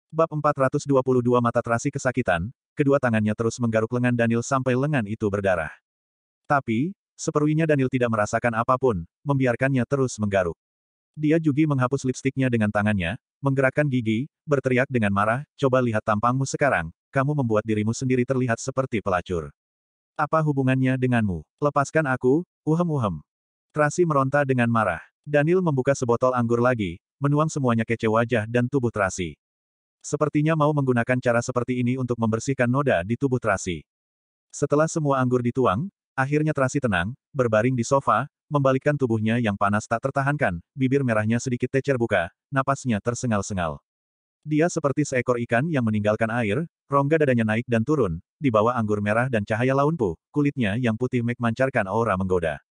Bab 422 Mata terasi kesakitan, kedua tangannya terus menggaruk lengan Daniel sampai lengan itu berdarah. Tapi, seperlunya Daniel tidak merasakan apapun, membiarkannya terus menggaruk. Dia juga menghapus lipstiknya dengan tangannya, menggerakkan gigi, berteriak dengan marah, coba lihat tampangmu sekarang, kamu membuat dirimu sendiri terlihat seperti pelacur. Apa hubungannya denganmu? Lepaskan aku, uhem-uhem. Tracy meronta dengan marah. Daniel membuka sebotol anggur lagi, menuang semuanya kece wajah dan tubuh Tracy. Sepertinya mau menggunakan cara seperti ini untuk membersihkan noda di tubuh Tracy. Setelah semua anggur dituang, akhirnya Tracy tenang, berbaring di sofa, membalikkan tubuhnya yang panas tak tertahankan, bibir merahnya sedikit tecer buka, napasnya tersengal-sengal. Dia seperti seekor ikan yang meninggalkan air, rongga dadanya naik dan turun, di bawah anggur merah dan cahaya launpu, kulitnya yang putih memancarkan aura menggoda.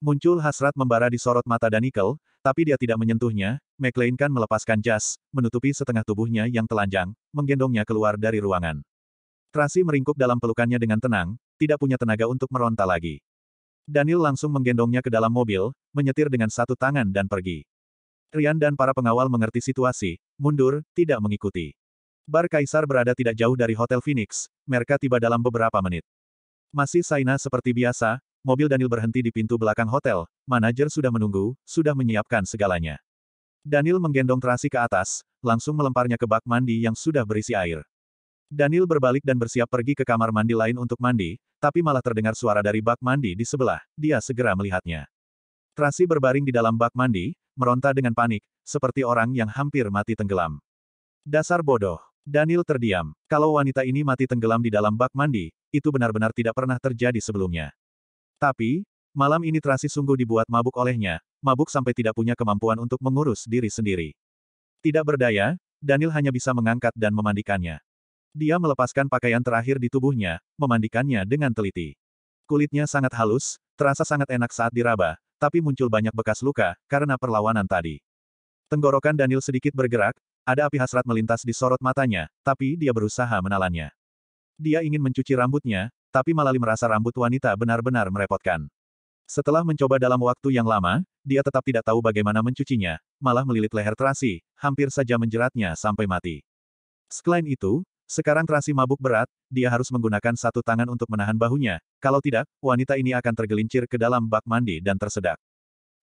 Muncul hasrat membara di sorot mata Danikel, tapi dia tidak menyentuhnya, melainkan melepaskan jas, menutupi setengah tubuhnya yang telanjang, menggendongnya keluar dari ruangan. Tracy meringkuk dalam pelukannya dengan tenang, tidak punya tenaga untuk meronta lagi. Daniel langsung menggendongnya ke dalam mobil, menyetir dengan satu tangan dan pergi. Ryan dan para pengawal mengerti situasi, mundur, tidak mengikuti. Bar Kaisar berada tidak jauh dari Hotel Phoenix, mereka tiba dalam beberapa menit. Masih Saina seperti biasa, mobil Daniel berhenti di pintu belakang hotel, manajer sudah menunggu, sudah menyiapkan segalanya. Daniel menggendong Tracy ke atas, langsung melemparnya ke bak mandi yang sudah berisi air. Daniel berbalik dan bersiap pergi ke kamar mandi lain untuk mandi, tapi malah terdengar suara dari bak mandi di sebelah, dia segera melihatnya. Tracy berbaring di dalam bak mandi, meronta dengan panik, seperti orang yang hampir mati tenggelam. Dasar bodoh. Daniel terdiam. Kalau wanita ini mati tenggelam di dalam bak mandi, itu benar-benar tidak pernah terjadi sebelumnya. Tapi, malam ini Tracy sungguh dibuat mabuk olehnya, mabuk sampai tidak punya kemampuan untuk mengurus diri sendiri. Tidak berdaya, Daniel hanya bisa mengangkat dan memandikannya. Dia melepaskan pakaian terakhir di tubuhnya, memandikannya dengan teliti. Kulitnya sangat halus, terasa sangat enak saat diraba, tapi muncul banyak bekas luka, karena perlawanan tadi. Tenggorokan Daniel sedikit bergerak, ada api hasrat melintas di sorot matanya, tapi dia berusaha menalannya. Dia ingin mencuci rambutnya, tapi malah merasa rambut wanita benar-benar merepotkan. Setelah mencoba dalam waktu yang lama, dia tetap tidak tahu bagaimana mencucinya, malah melilit leher Tracy, hampir saja menjeratnya sampai mati. Selain itu, sekarang Tracy mabuk berat, dia harus menggunakan satu tangan untuk menahan bahunya, kalau tidak, wanita ini akan tergelincir ke dalam bak mandi dan tersedak.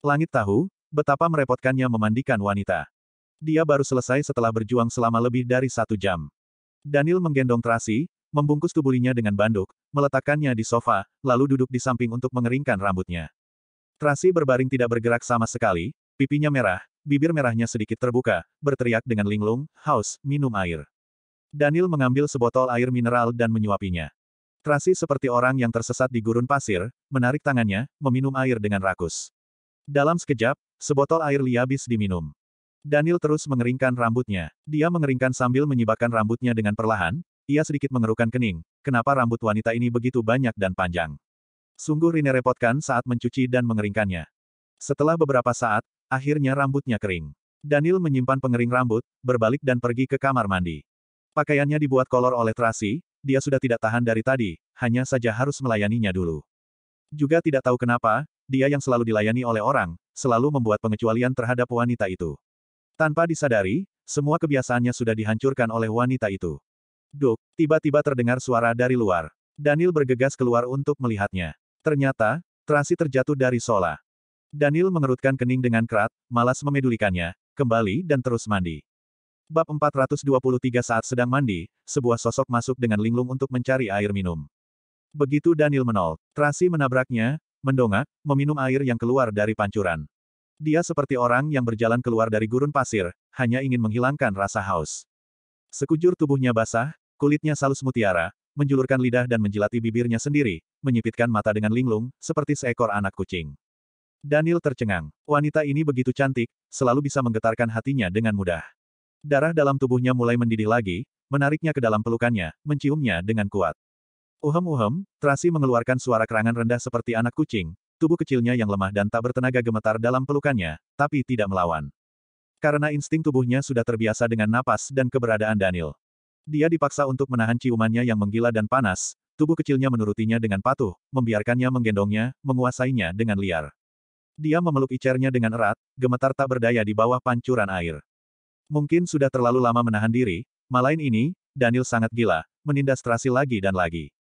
Langit tahu, betapa merepotkannya memandikan wanita. Dia baru selesai setelah berjuang selama lebih dari 1 jam. Daniel menggendong Tracy, membungkus tubuhnya dengan banduk, meletakkannya di sofa, lalu duduk di samping untuk mengeringkan rambutnya. Tracy berbaring tidak bergerak sama sekali, pipinya merah, bibir merahnya sedikit terbuka, berteriak dengan linglung, haus, minum air. Daniel mengambil sebotol air mineral dan menyuapinya. Tracy seperti orang yang tersesat di gurun pasir, menarik tangannya, meminum air dengan rakus. Dalam sekejap, sebotol air liabis diminum. Daniel terus mengeringkan rambutnya. Dia mengeringkan sambil menyibakkan rambutnya dengan perlahan, ia sedikit mengerukkan kening, kenapa rambut wanita ini begitu banyak dan panjang. Sungguh merepotkan saat mencuci dan mengeringkannya. Setelah beberapa saat, akhirnya rambutnya kering. Daniel menyimpan pengering rambut, berbalik dan pergi ke kamar mandi. Pakaiannya dibuat kolor oleh Tracy, dia sudah tidak tahan dari tadi, hanya saja harus melayaninya dulu. Juga tidak tahu kenapa, dia yang selalu dilayani oleh orang, selalu membuat pengecualian terhadap wanita itu. Tanpa disadari, semua kebiasaannya sudah dihancurkan oleh wanita itu. Duk, tiba-tiba terdengar suara dari luar. Daniel bergegas keluar untuk melihatnya. Ternyata, Tracy terjatuh dari sola. Daniel mengerutkan kening dengan kerat, malas memedulikannya, kembali dan terus mandi. Bab 423 Saat sedang mandi, sebuah sosok masuk dengan linglung untuk mencari air minum. Begitu Daniel menol, Tracy menabraknya, mendongak, meminum air yang keluar dari pancuran. Dia seperti orang yang berjalan keluar dari gurun pasir, hanya ingin menghilangkan rasa haus. Sekujur tubuhnya basah, kulitnya salus mutiara, menjulurkan lidah dan menjilati bibirnya sendiri, menyipitkan mata dengan linglung, seperti seekor anak kucing. Daniel tercengang. Wanita ini begitu cantik, selalu bisa menggetarkan hatinya dengan mudah. Darah dalam tubuhnya mulai mendidih lagi, menariknya ke dalam pelukannya, menciumnya dengan kuat. Uhem-uhem, Tracy mengeluarkan suara kerangan rendah seperti anak kucing, tubuh kecilnya yang lemah dan tak bertenaga gemetar dalam pelukannya, tapi tidak melawan. Karena insting tubuhnya sudah terbiasa dengan napas dan keberadaan Daniel. Dia dipaksa untuk menahan ciumannya yang menggila dan panas, tubuh kecilnya menurutinya dengan patuh, membiarkannya menggendongnya, menguasainya dengan liar. Dia memeluk icernya dengan erat, gemetar tak berdaya di bawah pancuran air. Mungkin sudah terlalu lama menahan diri, Malain ini, Daniel sangat gila, menindas Tracy lagi dan lagi.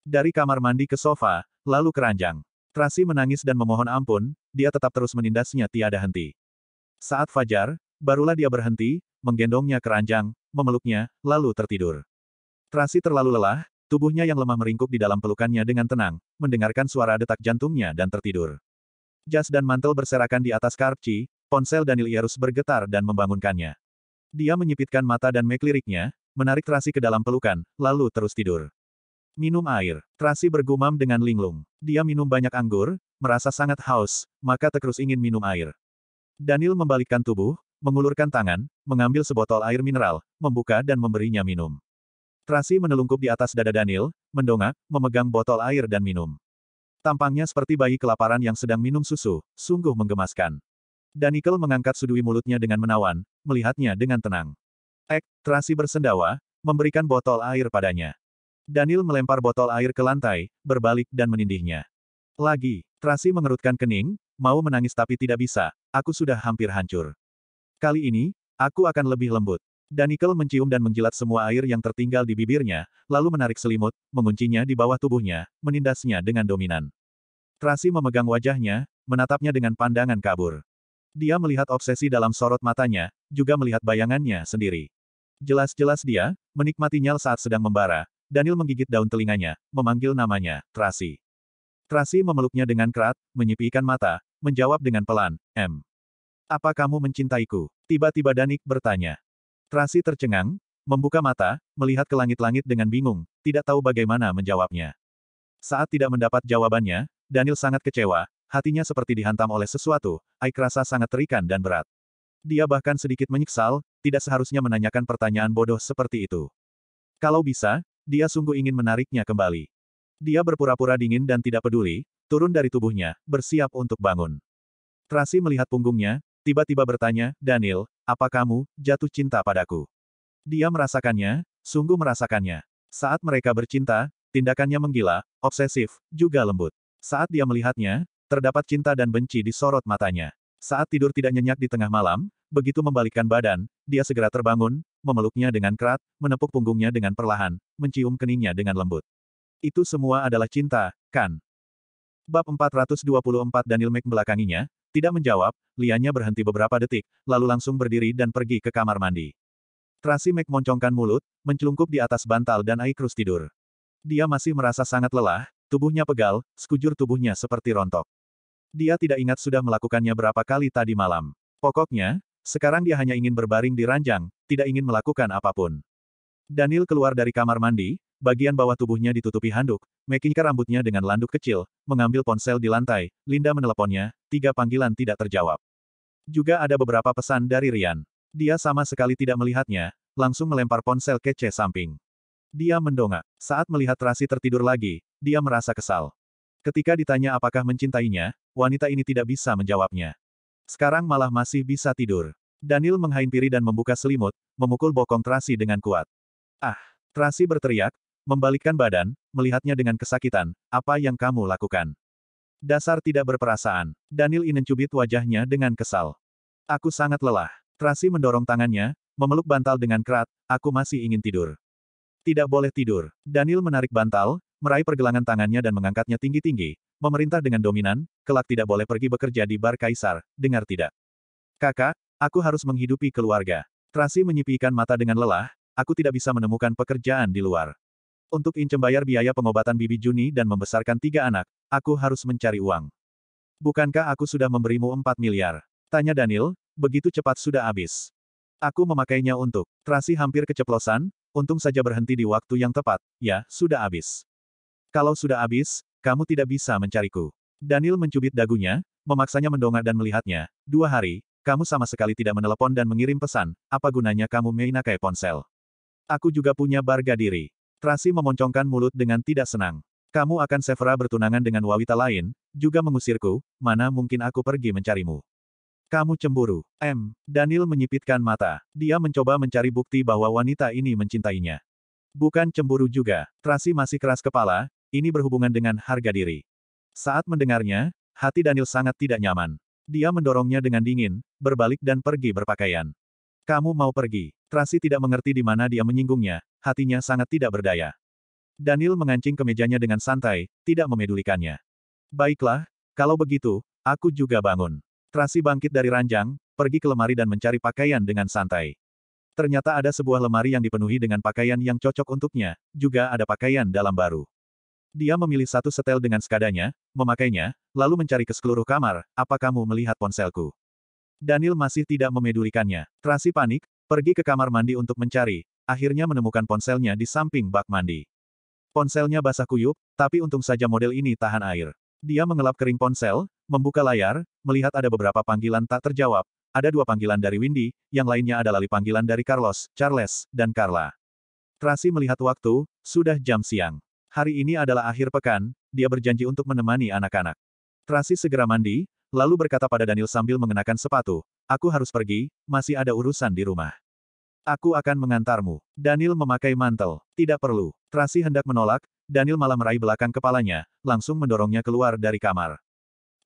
Dari kamar mandi ke sofa, lalu ke ranjang. Tracy menangis dan memohon ampun, dia tetap terus menindasnya tiada henti. Saat fajar, barulah dia berhenti, menggendongnya ke ranjang, memeluknya, lalu tertidur. Tracy terlalu lelah, tubuhnya yang lemah meringkuk di dalam pelukannya dengan tenang, mendengarkan suara detak jantungnya dan tertidur. Jas dan mantel berserakan di atas karpci, ponsel Daniel Ierus bergetar dan membangunkannya. Dia menyipitkan mata dan mekeliriknya, menarik Tracy ke dalam pelukan, lalu terus tidur. Minum air. Tracy bergumam dengan linglung. Dia minum banyak anggur, merasa sangat haus, maka terus ingin minum air. Daniel membalikkan tubuh, mengulurkan tangan, mengambil sebotol air mineral, membuka dan memberinya minum. Tracy menelungkup di atas dada Daniel, mendongak, memegang botol air dan minum. Tampangnya seperti bayi kelaparan yang sedang minum susu, sungguh menggemaskan. Daniel mengangkat sudui mulutnya dengan menawan, melihatnya dengan tenang. Tracy bersendawa, memberikan botol air padanya. Daniel melempar botol air ke lantai, berbalik dan menindihnya. Lagi, Tracy mengerutkan kening, mau menangis tapi tidak bisa, aku sudah hampir hancur. Kali ini, aku akan lebih lembut. Daniel mencium dan menjilat semua air yang tertinggal di bibirnya, lalu menarik selimut, menguncinya di bawah tubuhnya, menindasnya dengan dominan. Tracy memegang wajahnya, menatapnya dengan pandangan kabur. Dia melihat obsesi dalam sorot matanya, juga melihat bayangannya sendiri. Jelas-jelas dia, menikmati nyal saat sedang membara. Daniel menggigit daun telinganya, memanggil namanya, Tracy. Tracy memeluknya dengan kerat, menyipikan mata, menjawab dengan pelan, Apa kamu mencintaiku? Tiba-tiba Daniel bertanya. Tracy tercengang, membuka mata, melihat ke langit-langit dengan bingung, tidak tahu bagaimana menjawabnya. Saat tidak mendapat jawabannya, Daniel sangat kecewa, hatinya seperti dihantam oleh sesuatu, air rasa sangat terikan dan berat. Dia bahkan sedikit menyesal, tidak seharusnya menanyakan pertanyaan bodoh seperti itu. Kalau bisa, dia sungguh ingin menariknya kembali. Dia berpura-pura dingin dan tidak peduli, turun dari tubuhnya, bersiap untuk bangun. Tracy melihat punggungnya, tiba-tiba bertanya, Daniel, apa kamu jatuh cinta padaku? Dia merasakannya, sungguh merasakannya. Saat mereka bercinta, tindakannya menggila, obsesif, juga lembut. Saat dia melihatnya, terdapat cinta dan benci di sorot matanya. Saat tidur tidak nyenyak di tengah malam, begitu membalikkan badan, dia segera terbangun, memeluknya dengan kerat, menepuk punggungnya dengan perlahan, mencium keningnya dengan lembut. Itu semua adalah cinta, kan? Bab 424 Daniel membelakanginya, tidak menjawab, liannya berhenti beberapa detik, lalu langsung berdiri dan pergi ke kamar mandi. Tracy mencongkang mulut, mencelungkup di atas bantal dan terus tidur. Dia masih merasa sangat lelah, tubuhnya pegal, sekujur tubuhnya seperti rontok. Dia tidak ingat sudah melakukannya berapa kali tadi malam. Pokoknya, sekarang dia hanya ingin berbaring di ranjang, tidak ingin melakukan apapun. Daniel keluar dari kamar mandi, bagian bawah tubuhnya ditutupi handuk, mengingkar rambutnya dengan landuk kecil, mengambil ponsel di lantai, Linda meneleponnya, 3 panggilan tidak terjawab. Juga ada beberapa pesan dari Ryan. Dia sama sekali tidak melihatnya, langsung melempar ponsel ke samping. Dia mendongak. Saat melihat Tracy tertidur lagi, dia merasa kesal. Ketika ditanya apakah mencintainya, wanita ini tidak bisa menjawabnya. Sekarang malah masih bisa tidur. Daniel menghampiri dan membuka selimut, memukul bokong Tracy dengan kuat. Tracy berteriak, membalikkan badan, melihatnya dengan kesakitan, apa yang kamu lakukan? Dasar tidak berperasaan. Daniel mencubit wajahnya dengan kesal. Aku sangat lelah. Tracy mendorong tangannya, memeluk bantal dengan kerat, aku masih ingin tidur. Tidak boleh tidur. Daniel menarik bantal, meraih pergelangan tangannya dan mengangkatnya tinggi-tinggi, memerintah dengan dominan, kelak tidak boleh pergi bekerja di bar kaisar, dengar tidak? Kakak, aku harus menghidupi keluarga. Tracy menyipikan mata dengan lelah, aku tidak bisa menemukan pekerjaan di luar. Untuk bayar biaya pengobatan bibi Juni dan membesarkan 3 anak, aku harus mencari uang. Bukankah aku sudah memberimu 4 miliar? Tanya Daniel, begitu cepat sudah habis. Aku memakainya untuk. Tracy hampir keceplosan, untung saja berhenti di waktu yang tepat, ya, sudah habis. Kalau sudah habis, kamu tidak bisa mencariku. Daniel mencubit dagunya, memaksanya mendongak dan melihatnya, 2 hari, kamu sama sekali tidak menelepon dan mengirim pesan, apa gunanya kamu memakai ponsel? Aku juga punya barga diri. Tracy memoncongkan mulut dengan tidak senang. Kamu akan Severa bertunangan dengan wanita lain, juga mengusirku, mana mungkin aku pergi mencarimu. Kamu cemburu. Daniel menyipitkan mata. Dia mencoba mencari bukti bahwa wanita ini mencintainya. Bukan cemburu juga. Tracy masih keras kepala, ini berhubungan dengan harga diri. Saat mendengarnya, hati Daniel sangat tidak nyaman. Dia mendorongnya dengan dingin, berbalik dan pergi berpakaian. Kamu mau pergi. Tracy tidak mengerti di mana dia menyinggungnya, hatinya sangat tidak berdaya. Daniel mengancing ke mejanya dengan santai, tidak memedulikannya. Baiklah, kalau begitu, aku juga bangun. Tracy bangkit dari ranjang, pergi ke lemari dan mencari pakaian dengan santai. Ternyata ada sebuah lemari yang dipenuhi dengan pakaian yang cocok untuknya, juga ada pakaian dalam baru. Dia memilih satu setel dengan sekadanya, memakainya, lalu mencari ke seluruh kamar, apa kamu melihat ponselku? Daniel masih tidak memedulikannya. Tracy panik, pergi ke kamar mandi untuk mencari, akhirnya menemukan ponselnya di samping bak mandi. Ponselnya basah kuyup, tapi untung saja model ini tahan air. Dia mengelap kering ponsel, membuka layar, melihat ada beberapa panggilan tak terjawab. Ada 2 panggilan dari Windy, yang lainnya adalah panggilan dari Carlos, Charles, dan Carla. Tracy melihat waktu, sudah jam siang. Hari ini adalah akhir pekan, dia berjanji untuk menemani anak-anak. Tracy segera mandi, lalu berkata pada Daniel sambil mengenakan sepatu, aku harus pergi, masih ada urusan di rumah. Aku akan mengantarmu. Daniel memakai mantel. Tidak perlu. Tracy hendak menolak, Daniel malah meraih belakang kepalanya, langsung mendorongnya keluar dari kamar.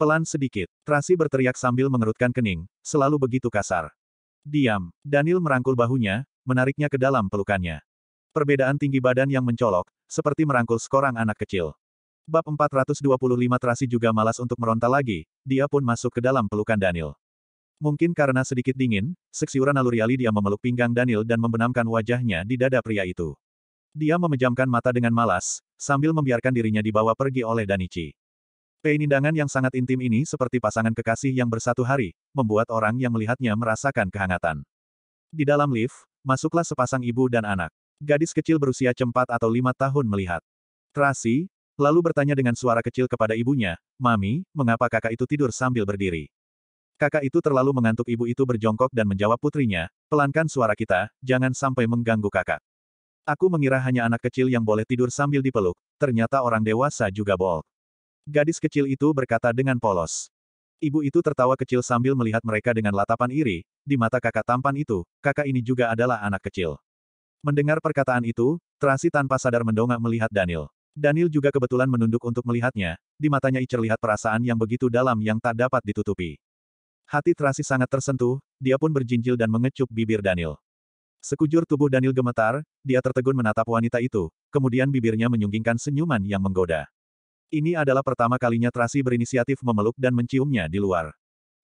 Pelan sedikit. Tracy berteriak sambil mengerutkan kening, selalu begitu kasar. Diam. Daniel merangkul bahunya, menariknya ke dalam pelukannya. Perbedaan tinggi badan yang mencolok, seperti merangkul seorang anak kecil. Bab 425 Tracy juga malas untuk meronta lagi, dia pun masuk ke dalam pelukan Daniel. Mungkin karena sedikit dingin, seksiuran naluriali dia memeluk pinggang Daniel dan membenamkan wajahnya di dada pria itu. Dia memejamkan mata dengan malas, sambil membiarkan dirinya dibawa pergi oleh Danichi. Penindangan yang sangat intim ini seperti pasangan kekasih yang bersatu hari, membuat orang yang melihatnya merasakan kehangatan. Di dalam lift, masuklah sepasang ibu dan anak. Gadis kecil berusia 4 atau 5 tahun melihat Tracy, lalu bertanya dengan suara kecil kepada ibunya, Mami, mengapa kakak itu tidur sambil berdiri? Kakak itu terlalu mengantuk. Ibu itu berjongkok dan menjawab putrinya, pelankan suara kita, jangan sampai mengganggu kakak. Aku mengira hanya anak kecil yang boleh tidur sambil dipeluk, ternyata orang dewasa juga boleh. Gadis kecil itu berkata dengan polos. Ibu itu tertawa kecil sambil melihat mereka dengan latapan iri, di mata kakak tampan itu, kakak ini juga adalah anak kecil. Mendengar perkataan itu, Tracy tanpa sadar mendongak melihat Daniel. Daniel juga kebetulan menunduk untuk melihatnya, di matanya terlihat perasaan yang begitu dalam yang tak dapat ditutupi. Hati Tracy sangat tersentuh, dia pun berjinjil dan mengecup bibir Daniel. Sekujur tubuh Daniel gemetar, dia tertegun menatap wanita itu, kemudian bibirnya menyunggingkan senyuman yang menggoda. Ini adalah pertama kalinya Tracy berinisiatif memeluk dan menciumnya di luar.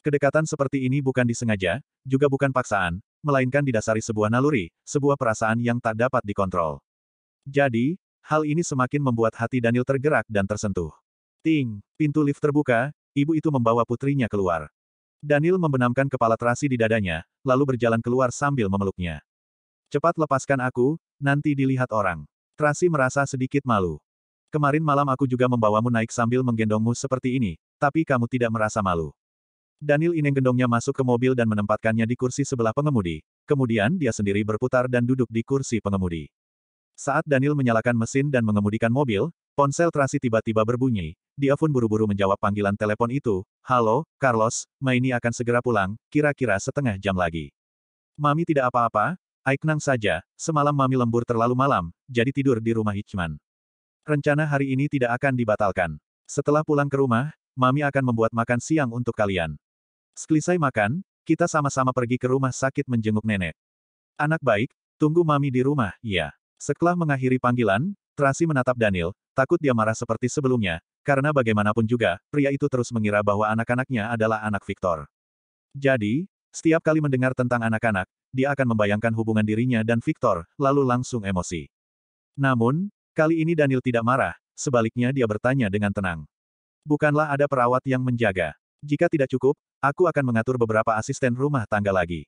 Kedekatan seperti ini bukan disengaja, juga bukan paksaan, melainkan didasari sebuah naluri, sebuah perasaan yang tak dapat dikontrol. Jadi, hal ini semakin membuat hati Daniel tergerak dan tersentuh. Ting, pintu lift terbuka, ibu itu membawa putrinya keluar. Daniel membenamkan kepala Tracy di dadanya, lalu berjalan keluar sambil memeluknya. Cepat lepaskan aku, nanti dilihat orang. Tracy merasa sedikit malu. Kemarin malam aku juga membawamu naik sambil menggendongmu seperti ini, tapi kamu tidak merasa malu. Daniel ineng-gendongnya masuk ke mobil dan menempatkannya di kursi sebelah pengemudi, kemudian dia sendiri berputar dan duduk di kursi pengemudi. Saat Daniel menyalakan mesin dan mengemudikan mobil, ponsel Tracy tiba-tiba berbunyi, dia pun buru-buru menjawab panggilan telepon itu, halo, Carlos, Maini akan segera pulang, kira-kira setengah jam lagi. Mami tidak apa-apa, tenang saja, semalam Mami lembur terlalu malam, jadi tidur di rumah Hitchman. Rencana hari ini tidak akan dibatalkan. Setelah pulang ke rumah, Mami akan membuat makan siang untuk kalian. Selesai makan, kita sama-sama pergi ke rumah sakit menjenguk nenek. Anak baik, tunggu Mami di rumah, iya. Setelah mengakhiri panggilan, Tracy menatap Daniel, takut dia marah seperti sebelumnya, karena bagaimanapun juga, pria itu terus mengira bahwa anak-anaknya adalah anak Victor. Jadi, setiap kali mendengar tentang anak-anak, dia akan membayangkan hubungan dirinya dan Victor, lalu langsung emosi. Namun, kali ini Daniel tidak marah, sebaliknya dia bertanya dengan tenang. Bukanlah ada perawat yang menjaga. Jika tidak cukup, aku akan mengatur beberapa asisten rumah tangga lagi.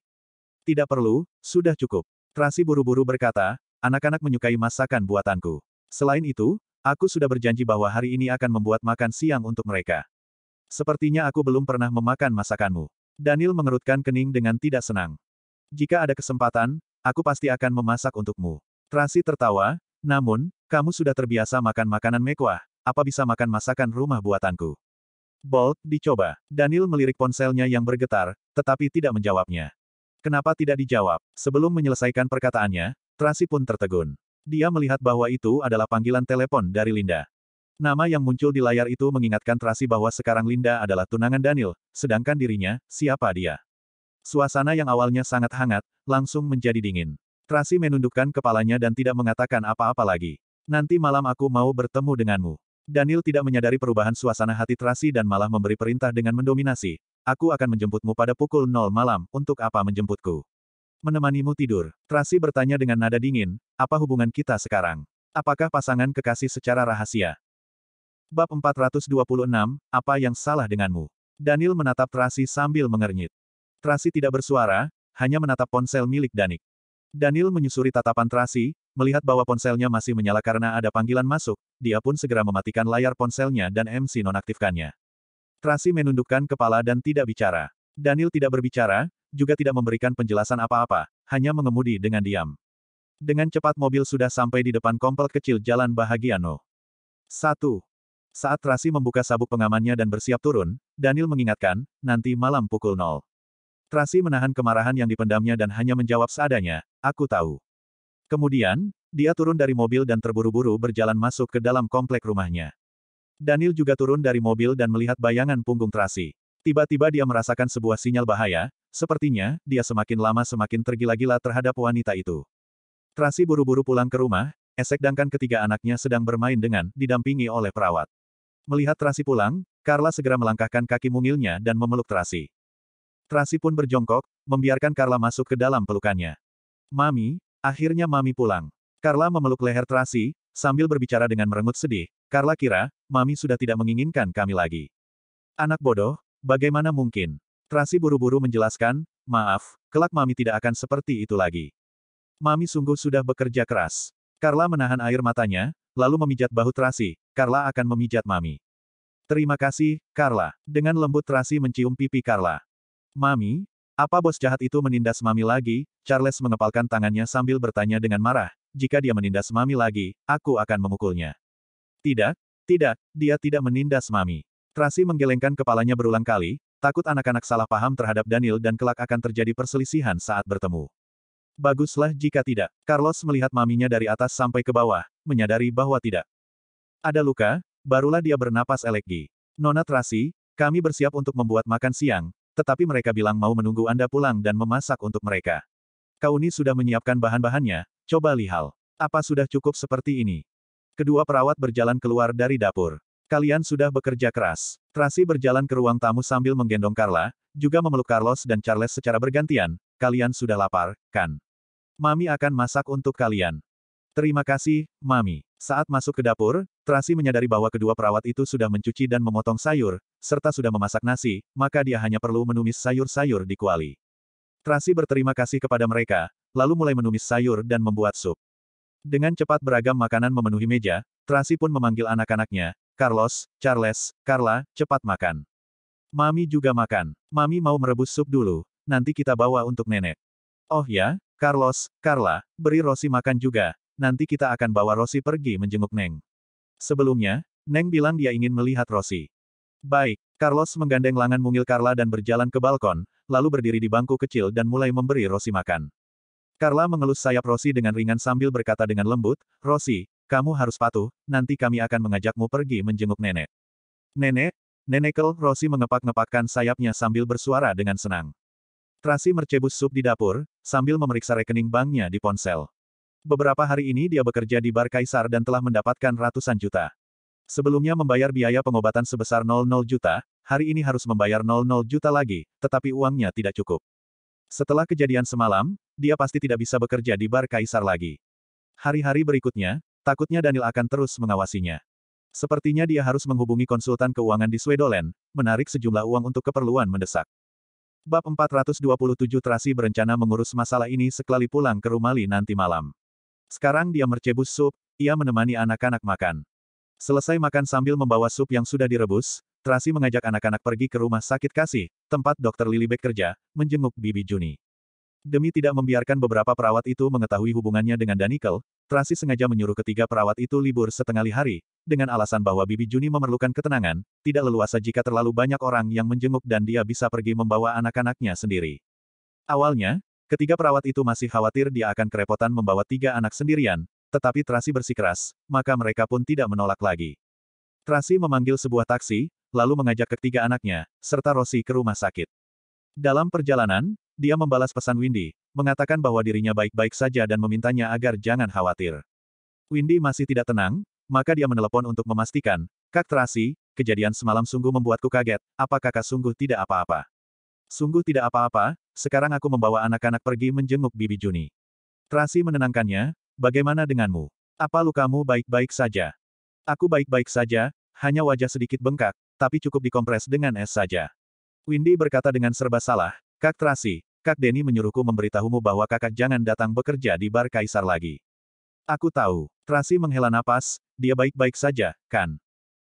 Tidak perlu, sudah cukup. Tracy buru-buru berkata, anak-anak menyukai masakan buatanku. Selain itu, aku sudah berjanji bahwa hari ini akan membuat makan siang untuk mereka. Sepertinya aku belum pernah memakan masakanmu. Daniel mengerutkan kening dengan tidak senang. Jika ada kesempatan, aku pasti akan memasak untukmu. Tracy tertawa, namun, kamu sudah terbiasa makan makanan mewah, apa bisa makan masakan rumah buatanku? Bolt, dicoba. Daniel melirik ponselnya yang bergetar, tetapi tidak menjawabnya. Kenapa tidak dijawab? Sebelum menyelesaikan perkataannya, Tracy pun tertegun. Dia melihat bahwa itu adalah panggilan telepon dari Linda. Nama yang muncul di layar itu mengingatkan Tracy bahwa sekarang Linda adalah tunangan Daniel, sedangkan dirinya, siapa dia? Suasana yang awalnya sangat hangat, langsung menjadi dingin. Tracy menundukkan kepalanya dan tidak mengatakan apa-apa lagi. Nanti malam aku mau bertemu denganmu. Daniel tidak menyadari perubahan suasana hati Tracy dan malah memberi perintah dengan mendominasi. Aku akan menjemputmu pada pukul 0 malam, untuk apa menjemputku? Menemanimu tidur. Tracy bertanya dengan nada dingin, apa hubungan kita sekarang? Apakah pasangan kekasih secara rahasia? Bab 426, apa yang salah denganmu? Daniel menatap Tracy sambil mengernyit. Tracy tidak bersuara, hanya menatap ponsel milik Danik. Daniel menyusuri tatapan Tracy, melihat bahwa ponselnya masih menyala karena ada panggilan masuk, dia pun segera mematikan layar ponselnya dan MC nonaktifkannya. Tracy menundukkan kepala dan tidak bicara. Daniel tidak berbicara, juga tidak memberikan penjelasan apa-apa, hanya mengemudi dengan diam. Dengan cepat mobil sudah sampai di depan komplek kecil Jalan Bahagiano. 1. Saat Tracy membuka sabuk pengamannya dan bersiap turun, Daniel mengingatkan, nanti malam pukul 0. Tracy menahan kemarahan yang dipendamnya dan hanya menjawab seadanya, aku tahu. Kemudian, dia turun dari mobil dan terburu-buru berjalan masuk ke dalam komplek rumahnya. Daniel juga turun dari mobil dan melihat bayangan punggung Tracy. Tiba-tiba dia merasakan sebuah sinyal bahaya, sepertinya, dia semakin lama semakin tergila-gila terhadap wanita itu. Tracy buru-buru pulang ke rumah, sedangkan ketiga anaknya sedang bermain dengan, didampingi oleh perawat. Melihat Tracy pulang, Carla segera melangkahkan kaki mungilnya dan memeluk Tracy. Tracy pun berjongkok, membiarkan Carla masuk ke dalam pelukannya. Mami, akhirnya Mami pulang. Carla memeluk leher Tracy, sambil berbicara dengan merengut sedih. Carla kira, Mami sudah tidak menginginkan kami lagi. Anak bodoh, bagaimana mungkin? Tracy buru-buru menjelaskan, maaf, kelak Mami tidak akan seperti itu lagi. Mami sungguh sudah bekerja keras. Carla menahan air matanya, lalu memijat bahu Tracy. Carla akan memijat Mami. Terima kasih, Carla. Dengan lembut Tracy mencium pipi Carla. Mami, apa bos jahat itu menindas Mami lagi? Charles mengepalkan tangannya sambil bertanya dengan marah. Jika dia menindas Mami lagi, aku akan memukulnya. Tidak, dia tidak menindas Mami. Tracy menggelengkan kepalanya berulang kali, takut anak-anak salah paham terhadap Daniel dan kelak akan terjadi perselisihan saat bertemu. Baguslah jika tidak. Carlos melihat Maminya dari atas sampai ke bawah, menyadari bahwa tidak ada luka, barulah dia bernapas elegi. Nona Tracy, kami bersiap untuk membuat makan siang, tetapi mereka bilang mau menunggu Anda pulang dan memasak untuk mereka. Kauni sudah menyiapkan bahan-bahannya, coba lihat. Apa sudah cukup seperti ini? Kedua perawat berjalan keluar dari dapur. Kalian sudah bekerja keras. Tracy berjalan ke ruang tamu sambil menggendong Carla, juga memeluk Carlos dan Charles secara bergantian. Kalian sudah lapar, kan? Mami akan masak untuk kalian. Terima kasih, Mami. Saat masuk ke dapur, Tracy menyadari bahwa kedua perawat itu sudah mencuci dan memotong sayur, serta sudah memasak nasi, maka dia hanya perlu menumis sayur-sayur di kuali. Tracy berterima kasih kepada mereka, lalu mulai menumis sayur dan membuat sup. Dengan cepat beragam makanan memenuhi meja, Tracy pun memanggil anak-anaknya, Carlos, Charles, Carla, cepat makan. Mami juga makan. Mami mau merebus sup dulu, nanti kita bawa untuk nenek. Oh ya, Carlos, Carla, beri Rosie makan juga. Nanti kita akan bawa Rosie pergi menjenguk Neng. Sebelumnya, Neng bilang dia ingin melihat Rosie. Baik, Carlos menggandeng lengan mungil Carla dan berjalan ke balkon, lalu berdiri di bangku kecil dan mulai memberi Rosie makan. Carla mengelus sayap Rosie dengan ringan sambil berkata dengan lembut, Rosie, kamu harus patuh, nanti kami akan mengajakmu pergi menjenguk nenek. Nenek, Nenekel, Rosie mengepak-ngepakkan sayapnya sambil bersuara dengan senang. Tracy mercebus sup di dapur, sambil memeriksa rekening banknya di ponsel. Beberapa hari ini dia bekerja di Bar Kaisar dan telah mendapatkan ratusan juta. Sebelumnya membayar biaya pengobatan sebesar 00 juta, hari ini harus membayar 00 juta lagi, tetapi uangnya tidak cukup. Setelah kejadian semalam, dia pasti tidak bisa bekerja di Bar Kaisar lagi. Hari-hari berikutnya, takutnya Daniel akan terus mengawasinya. Sepertinya dia harus menghubungi konsultan keuangan di Swedoland, menarik sejumlah uang untuk keperluan mendesak. Bab 427 Tracy berencana mengurus masalah ini sekali pulang ke rumah Lee nanti malam. Sekarang dia mercebus sup, ia menemani anak-anak makan. Selesai makan sambil membawa sup yang sudah direbus, Tracy mengajak anak-anak pergi ke rumah sakit kasih, tempat Dr. Lily bekerja, menjenguk Bibi Juni. Demi tidak membiarkan beberapa perawat itu mengetahui hubungannya dengan Daniel, Tracy sengaja menyuruh ketiga perawat itu libur setengah hari, dengan alasan bahwa Bibi Juni memerlukan ketenangan, tidak leluasa jika terlalu banyak orang yang menjenguk dan dia bisa pergi membawa anak-anaknya sendiri. Awalnya, ketiga perawat itu masih khawatir dia akan kerepotan membawa 3 anak sendirian, tetapi Tracy bersikeras, maka mereka pun tidak menolak lagi. Tracy memanggil sebuah taksi, lalu mengajak ketiga anaknya, serta Rosie ke rumah sakit. Dalam perjalanan, dia membalas pesan Windy, mengatakan bahwa dirinya baik-baik saja dan memintanya agar jangan khawatir. Windy masih tidak tenang, maka dia menelepon untuk memastikan, Kak Tracy, kejadian semalam sungguh membuatku kaget, apa kakak sungguh tidak apa-apa? Sungguh tidak apa-apa, sekarang aku membawa anak-anak pergi menjenguk Bibi Juni. Tracy menenangkannya, bagaimana denganmu? Apa lukamu baik-baik saja? Aku baik-baik saja, hanya wajah sedikit bengkak, tapi cukup dikompres dengan es saja. Windy berkata dengan serba salah, Kak Tracy, Kak Denny menyuruhku memberitahumu bahwa kakak jangan datang bekerja di bar Kaisar lagi. Aku tahu. Tracy menghela napas, dia baik-baik saja, kan?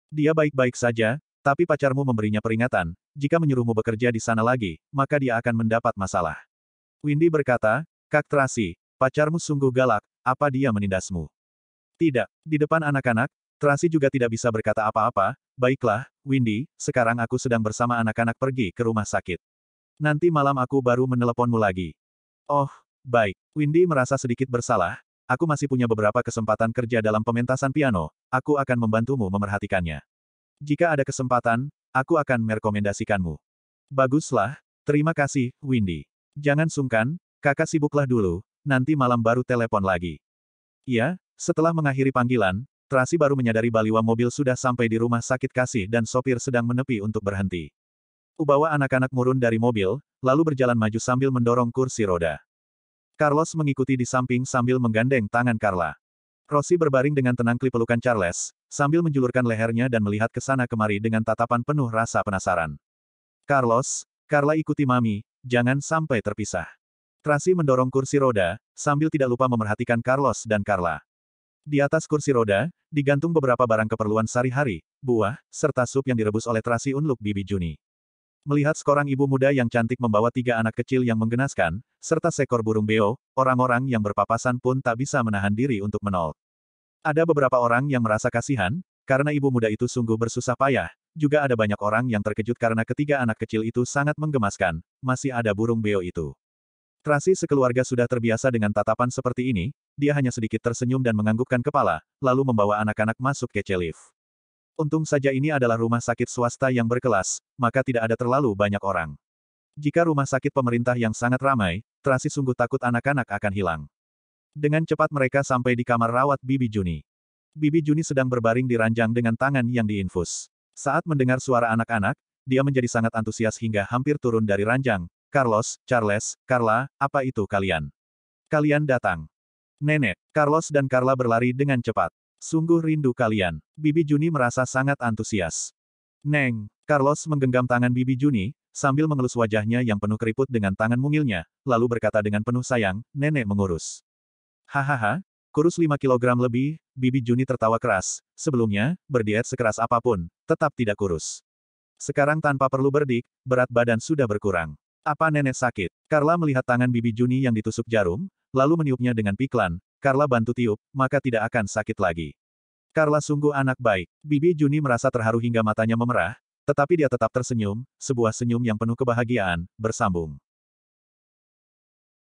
Dia baik-baik saja, tapi pacarmu memberinya peringatan, jika menyuruhmu bekerja di sana lagi, maka dia akan mendapat masalah. Windy berkata, Kak Tracy, pacarmu sungguh galak, apa dia menindasmu? Tidak, di depan anak-anak, Tracy juga tidak bisa berkata apa-apa. Baiklah, Windy, sekarang aku sedang bersama anak-anak pergi ke rumah sakit. Nanti malam aku baru meneleponmu lagi. Oh, baik. Windy merasa sedikit bersalah. Aku masih punya beberapa kesempatan kerja dalam pementasan piano, aku akan membantumu memerhatikannya. Jika ada kesempatan, aku akan merekomendasikanmu. Baguslah, terima kasih, Windy. Jangan sungkan, kakak sibuklah dulu, nanti malam baru telepon lagi. Iya, setelah mengakhiri panggilan, Tracy baru menyadari baliwa mobil sudah sampai di rumah sakit kasih dan sopir sedang menepi untuk berhenti. Ubawa anak-anak murun dari mobil, lalu berjalan maju sambil mendorong kursi roda. Carlos mengikuti di samping sambil menggandeng tangan Carla. Rosie berbaring dengan tenang di pelukan Charles, sambil menjulurkan lehernya dan melihat ke sana kemari dengan tatapan penuh rasa penasaran. Carlos, Carla ikuti Mami, jangan sampai terpisah. Tracy mendorong kursi roda, sambil tidak lupa memerhatikan Carlos dan Carla. Di atas kursi roda, digantung beberapa barang keperluan sehari-hari, buah, serta sup yang direbus oleh Tracy Unlock Bibi Juni. Melihat seorang ibu muda yang cantik membawa 3 anak kecil yang menggenaskan, serta seekor burung beo, orang-orang yang berpapasan pun tak bisa menahan diri untuk menol. Ada beberapa orang yang merasa kasihan, karena ibu muda itu sungguh bersusah payah, juga ada banyak orang yang terkejut karena ketiga anak kecil itu sangat menggemaskan, masih ada burung beo itu. Tracy sekeluarga sudah terbiasa dengan tatapan seperti ini, dia hanya sedikit tersenyum dan menganggukkan kepala, lalu membawa anak-anak masuk ke lift. Untung saja ini adalah rumah sakit swasta yang berkelas, maka tidak ada terlalu banyak orang. Jika rumah sakit pemerintah yang sangat ramai, Tracy sungguh takut anak-anak akan hilang. Dengan cepat mereka sampai di kamar rawat Bibi Juni. Bibi Juni sedang berbaring di ranjang dengan tangan yang diinfus. Saat mendengar suara anak-anak, dia menjadi sangat antusias hingga hampir turun dari ranjang. Carlos, Charles, Carla, apa itu kalian? Kalian datang. Nenek, Carlos dan Carla berlari dengan cepat. Sungguh rindu kalian. Bibi Juni merasa sangat antusias. Neng, Carlos menggenggam tangan Bibi Juni, sambil mengelus wajahnya yang penuh keriput dengan tangan mungilnya, lalu berkata dengan penuh sayang, nenek mengurus. Hahaha, kurus 5 kilogram lebih, Bibi Juni tertawa keras, sebelumnya, berdiet sekeras apapun, tetap tidak kurus. Sekarang tanpa perlu berdik, berat badan sudah berkurang. Apa nenek sakit? Carla melihat tangan Bibi Juni yang ditusuk jarum, lalu meniupnya dengan piklan. Carla bantu tiup, maka tidak akan sakit lagi. Carla sungguh anak baik. Bibi Juni merasa terharu hingga matanya memerah, tetapi dia tetap tersenyum, sebuah senyum yang penuh kebahagiaan, bersambung.